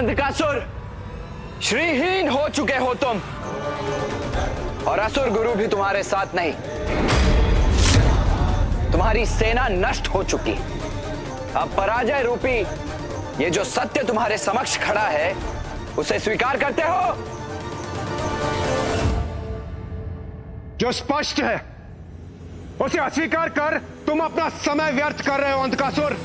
अंधकासुर, श्रीहीन हो चुके हो तुम, और असुर गुरु भी तुम्हारे साथ नहीं। तुम्हारी सेना नष्ट हो चुकी। अब पराजय रूपी ये जो सत्य तुम्हारे समक्ष खड़ा है, उसे स्वीकार करते हो? जो स्पष्ट है उसे अस्वीकार कर तुम अपना समय व्यर्थ कर रहे हो अंधकासुर।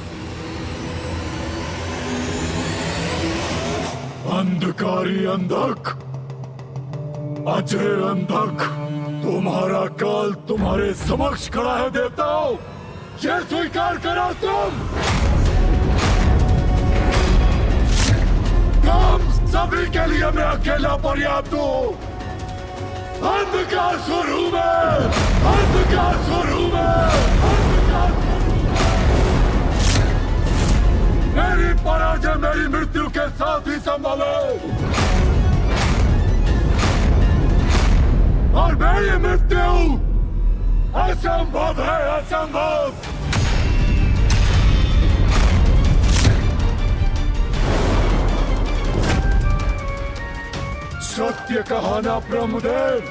अंधकारी अंधक, अजय अंधक, तुम्हारा काल तुम्हारे समक्ष खड़ा है देवताओं, ये स्वीकार करो तुम सभी के लिए मैं अकेला पर्याप्त हूँ। अंधकासुर हूँ मैं, अंधकासुर हूँ मैं, मेरी पराजय मेरी मृत्यु के साथ ही संभव है, और मेरी मृत्यु असंभव है, असंभव। सत्य कहा ना ब्रह्मदेव,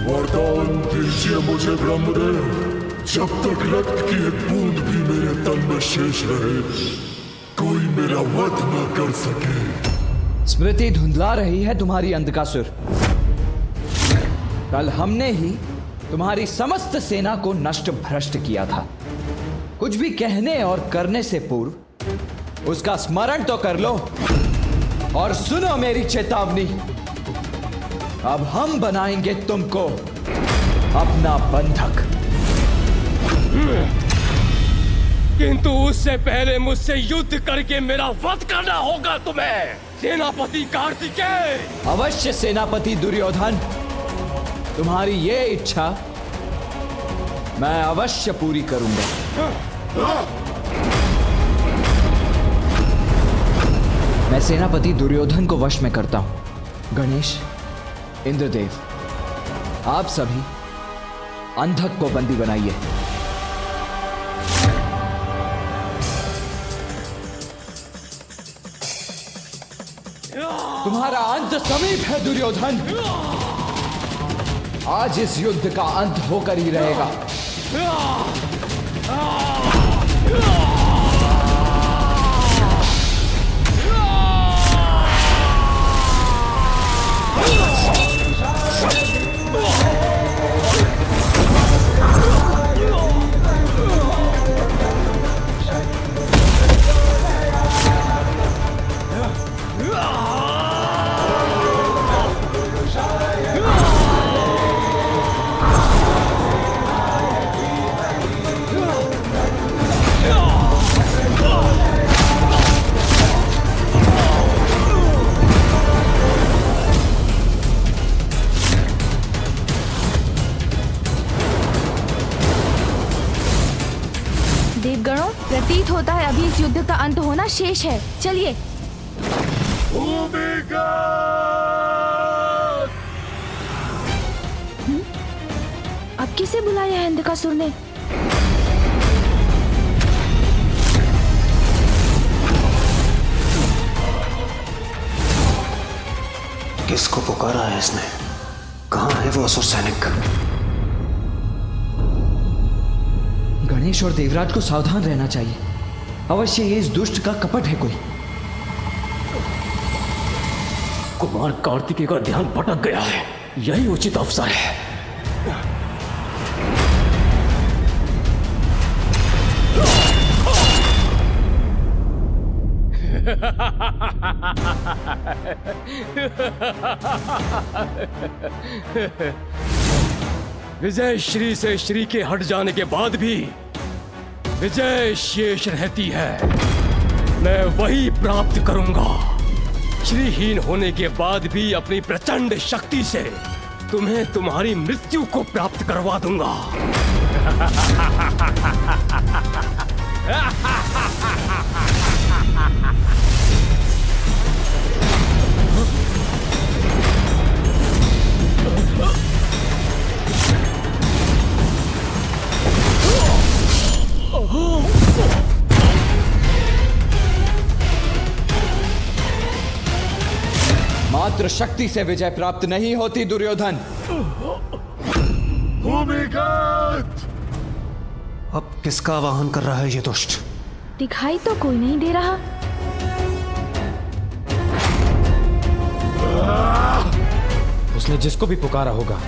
वरदान दीजिए मुझे ब्रह्मदेव, जब तक रक्त की एक बूंद भी मेरे तन में शेष रहे, कोई मेरा वध न कर सके। स्मृति धुंधला रही है तुम्हारी अंधकासुर। कल हमने ही तुम्हारी समस्त सेना को नष्ट भ्रष्ट किया था। कुछ भी कहने और करने से पूर्व उसका स्मरण तो कर लो, और सुनो मेरी चेतावनी। अब हम बनाएंगे तुमको अपना बंधक, किंतु उससे पहले मुझसे युद्ध करके मेरा वध करना होगा तुम्हें, सेनापति कार्तिकेय। अवश्य सेनापति दुर्योधन, तुम्हारी ये इच्छा मैं अवश्य पूरी करूंगा। मैं सेनापति दुर्योधन को वश में करता हूं। गणेश, इंद्रदेव, आप सभी अंधक को बंदी बनाइए। तुम्हारा अंत समीप है दुर्योधन। आज इस युद्ध का अंत होकर ही रहेगा। देवगणों, प्रतीत होता है अभी इस युद्ध का अंत होना शेष है। चलिए। अब किसे बुलाया है अंधकासुर ने? किसको पुकारा है इसने? कहाँ है वो असुर सैनिक? गणेश और देवराज को सावधान रहना चाहिए। अवश्य ये इस दुष्ट का कपट है कोई। कुमार कार्तिकेय का ध्यान भटक गया है, यही उचित अवसर है। विजय श्री से श्री के हट जाने के बाद भी विजय शेष रहती है। मैं वही प्राप्त करूंगा। श्रीहीन होने के बाद भी अपनी प्रचंड शक्ति से तुम्हें तुम्हारी मृत्यु को प्राप्त करवा दूंगा। मात्र शक्ति से विजय प्राप्त नहीं होती दुर्योधन। भूमिगत! अब किसका आवाहन कर रहा है ये दुष्ट? दिखाई तो कोई नहीं दे रहा। उसने जिसको भी पुकारा होगा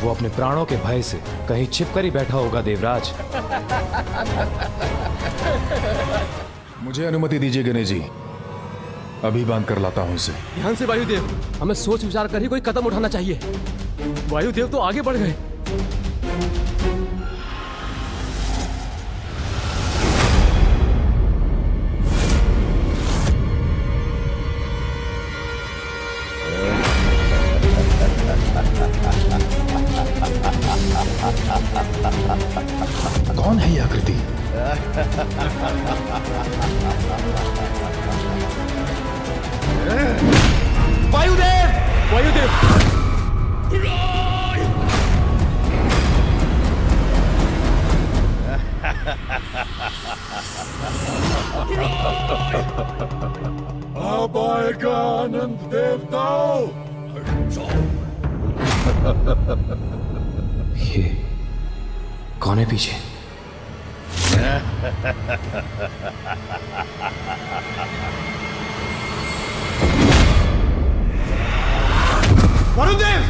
वो अपने प्राणों के भय से कहीं छिपकर ही बैठा होगा देवराज। मुझे अनुमति दीजिए गणेश जी, अभी बांध कर लाता हूं इसे। ध्यान से वायुदेव, हमें सोच विचार कर ही कोई कदम उठाना चाहिए। वायुदेव तो आगे बढ़ गए। कौन है ये आकृति? वायुदेव! वायुदेव! अब आएगा आनंद देवताओं। ये कौन है पीछे? वरुण देव!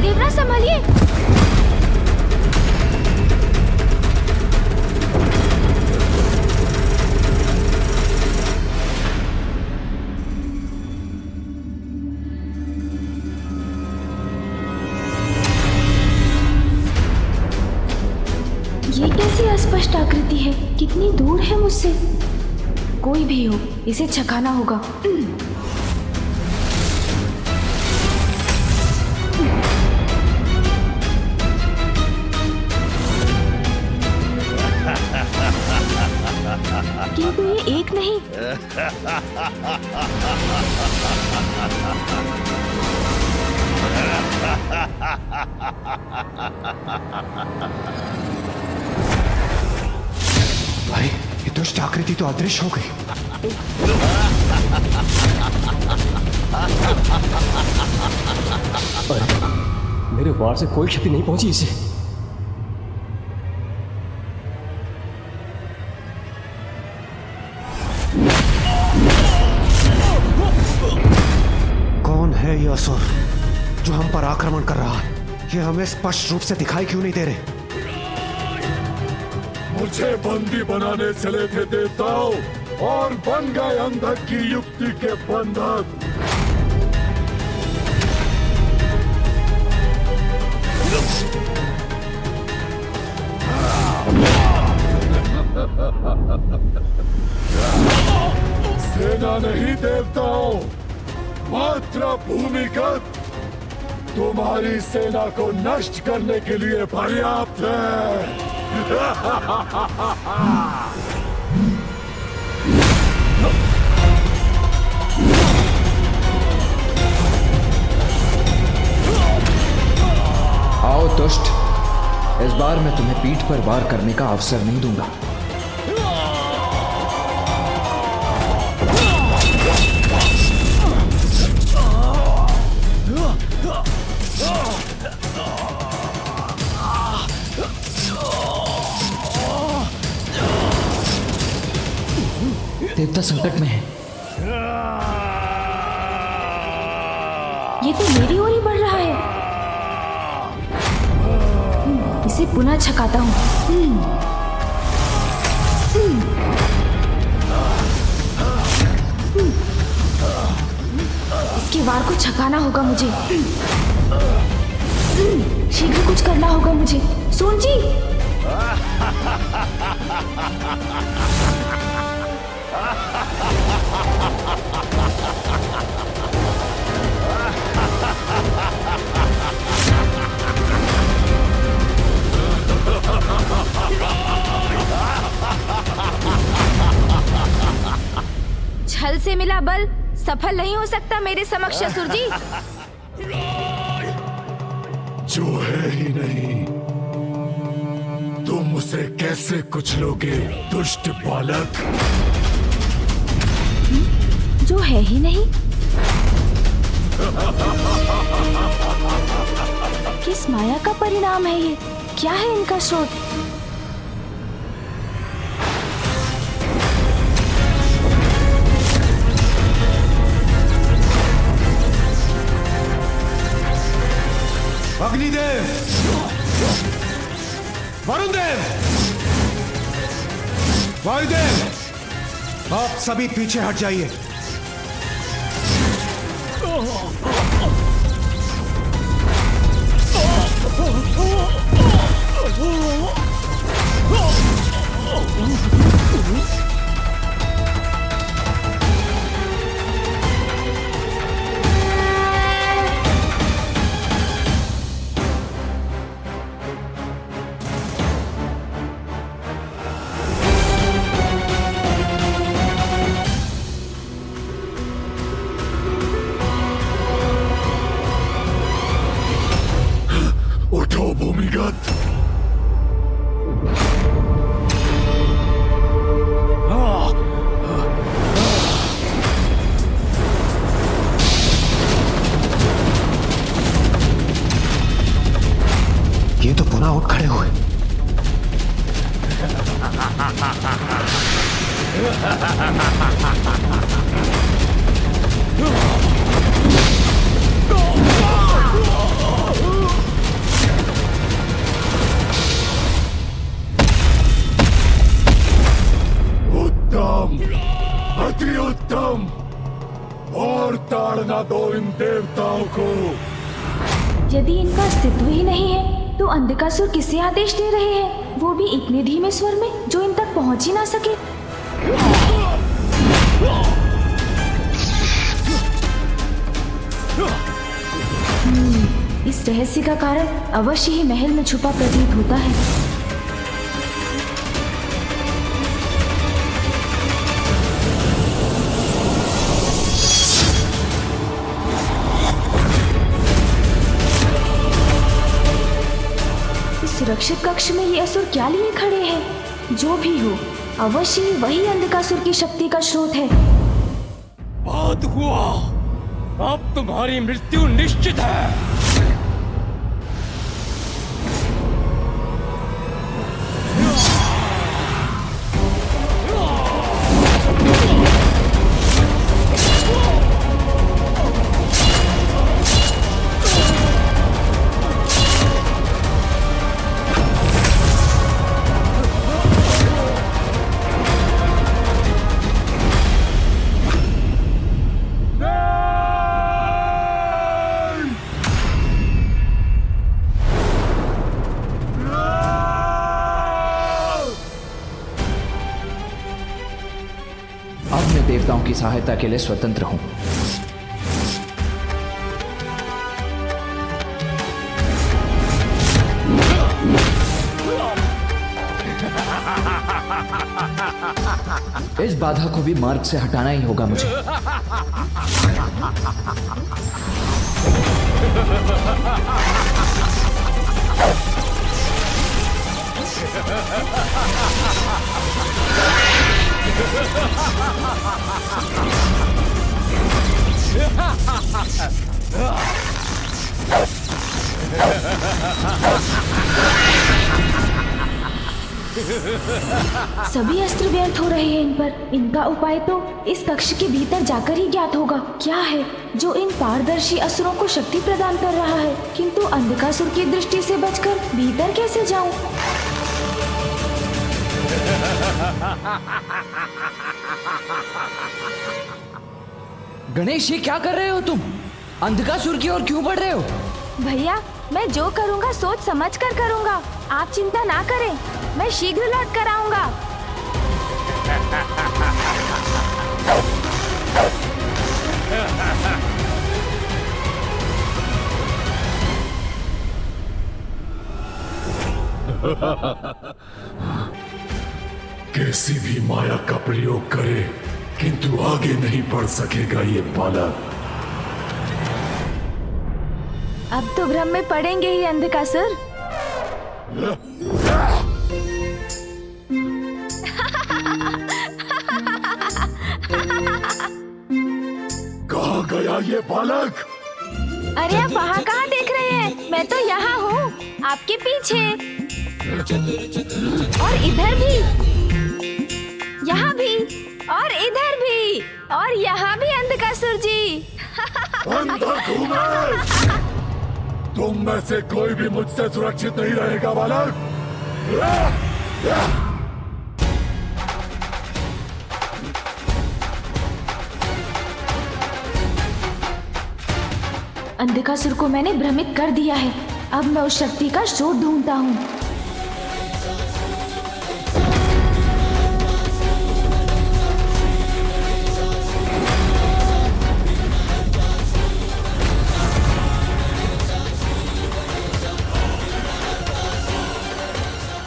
देवराज संभालिए। ये कैसी अस्पष्ट आकृति है? कितनी दूर है मुझसे? कोई भी हो, इसे छकाना होगा। किंतु ये एक नहीं। भाई, ये दुष्ट आकृति तो अदृश्य हो गई। मेरे वार से कोई क्षति नहीं पहुंची इसे। कौन है ये असुर जो हम पर आक्रमण कर रहा है? ये हमें स्पष्ट रूप से दिखाई क्यों नहीं दे रहे? मुझे बंदी बनाने चले थे देवताओं और बन गए अंधक की युक्ति के बंधक। सेना नहीं देवताओं, मात्र भूमिगत तुम्हारी सेना को नष्ट करने के लिए पर्याप्त है। आओ दुष्ट, इस बार मैं तुम्हें पीठ पर वार करने का अवसर नहीं दूंगा। देवता संकट में है। ये तो मेरी ओर ही बढ़ रहा है। इसे पुनः छकाता हूँ। इसके वार को छकाना होगा मुझे। शीघ्र कुछ करना होगा मुझे। सोन जी! छल से मिला बल सफल नहीं हो सकता मेरे समक्ष असुर जी। जो है ही नहीं, तुम उसे कैसे कुचलोगे दुष्ट बालक? जो है ही नहीं? किस माया का परिणाम है ये? क्या है इनका स्रोत? अग्निदेव, वरुण देव, वायुदेव, आप सभी पीछे हट जाइए। उठो भूमिगत। ये तो पुनः उठ खड़े हुए। उत्तम, अति उत्तम। और ताड़ना दो इन देवताओं को। यदि इनका अस्तित्व ही नहीं है तो अंधकासुर किसे आदेश दे रहे हैं, वो भी इतने धीमे स्वर में जो इन तक पहुंच ही ना सके। इस रहस्य का कारण अवश्य ही महल में छुपा प्रतीत होता है। सुरक्षित कक्ष में ये असुर क्या लिए खड़े हैं? जो भी हो, अवश्य ही वही अंधकासुर की शक्ति का स्रोत है। बात हुआ, अब तुम्हारी मृत्यु निश्चित है। देवताओं की सहायता के लिए स्वतंत्र हूं। इस बाधा को भी मार्ग से हटाना ही होगा मुझे। सभी अस्त्र व्यर्थ हो रहे हैं इन पर। इनका उपाय तो इस कक्ष के भीतर जाकर ही ज्ञात होगा। क्या है जो इन पारदर्शी असुरों को शक्ति प्रदान कर रहा है? किंतु अंधकासुर की दृष्टि से बचकर भीतर कैसे जाऊं? गणेश, ये क्या कर रहे हो तुम? अंधकासुर की ओर क्यों बढ़ रहे हो? भैया, मैं जो करूंगा सोच समझ कर करूंगा। आप चिंता ना करें, मैं शीघ्र लौट कर आऊंगा। कैसी भी माया का प्रयोग करे किंतु आगे नहीं बढ़ सकेगा ये बालक। अब तो भ्रम में पड़ेंगे ही अंधकासुर। कहाँ गया ये बालक? अरे आप वहाँ कहाँ देख रहे हैं? मैं तो यहाँ हूँ, आपके पीछे। और इधर भी, यहाँ भी, और इधर भी, और यहाँ भी अंधकासुर जी। अंदर घूमे। तुम में से कोई भी मुझसे सुरक्षित नहीं रहेगा बालक। अंधकासुर को मैंने भ्रमित कर दिया है। अब मैं उस शक्ति का स्रोत ढूंढता हूँ।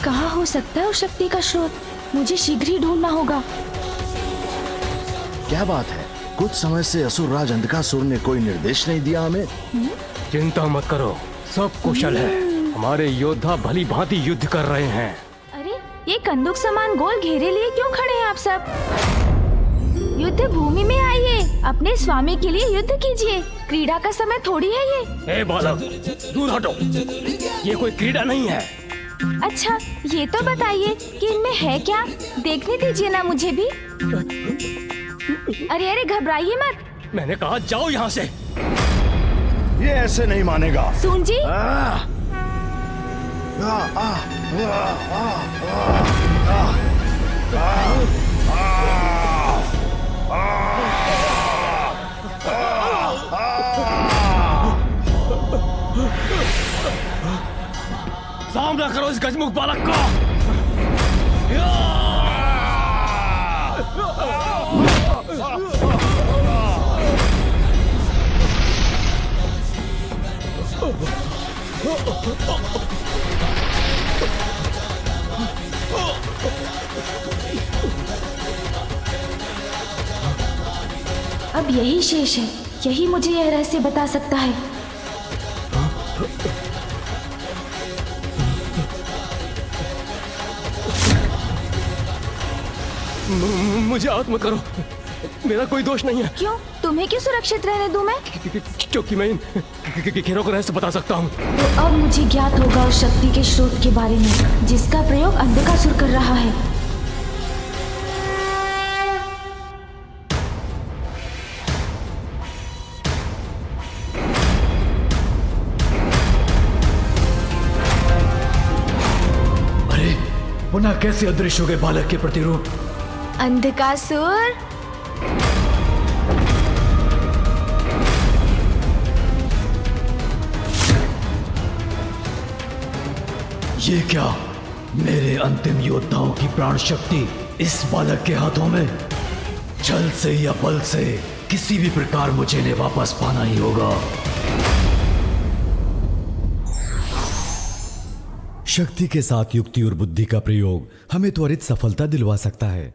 कहाँ हो सकता है उस शक्ति का स्रोत? मुझे शीघ्र ही ढूंढना होगा। क्या बात है? कुछ समय से असुरराज अंधकासुर ने कोई निर्देश नहीं दिया हमें। चिंता मत करो, सब कुशल है। हमारे योद्धा भली भांति युद्ध कर रहे हैं। अरे ये कंदूक समान गोल घेरे लिए क्यों खड़े हैं आप सब? युद्ध भूमि में आइए, अपने स्वामी के लिए युद्ध कीजिए। क्रीड़ा का समय थोड़ी है ये। ए बालक, दूर हटो, ये कोई क्रीड़ा नहीं है। अच्छा ये तो बताइए कि इनमें है क्या? देखने दीजिए ना मुझे भी। अरे अरे घबराइए मत। मैंने कहा जाओ यहाँ से। ये ऐसे नहीं मानेगा। सुन जी, सामना करो इस गजमुख बालक का। अब यही शेष है, यही मुझे यह रहस्य बता सकता है। मुझे आहत मत करो, मेरा कोई दोष नहीं है। क्यों? तुम्हें क्यों सुरक्षित रहने दूं मैं? क्योंकि मैं इन घेरों का रहस्य बता सकता हूँ। तो अब मुझे ज्ञात होगा उस शक्ति के स्रोत के बारे में जिसका प्रयोग अंधकासुर कर रहा है। अरे पुनः कैसे अदृश्य हो गए बालक के प्रतिरूप? अंधकासुर, ये क्या? मेरे अंतिम योद्धाओं की प्राण शक्ति इस बालक के हाथों में? छल से या बल से किसी भी प्रकार मुझे इन्हें वापस पाना ही होगा। शक्ति के साथ युक्ति और बुद्धि का प्रयोग हमें त्वरित सफलता दिलवा सकता है।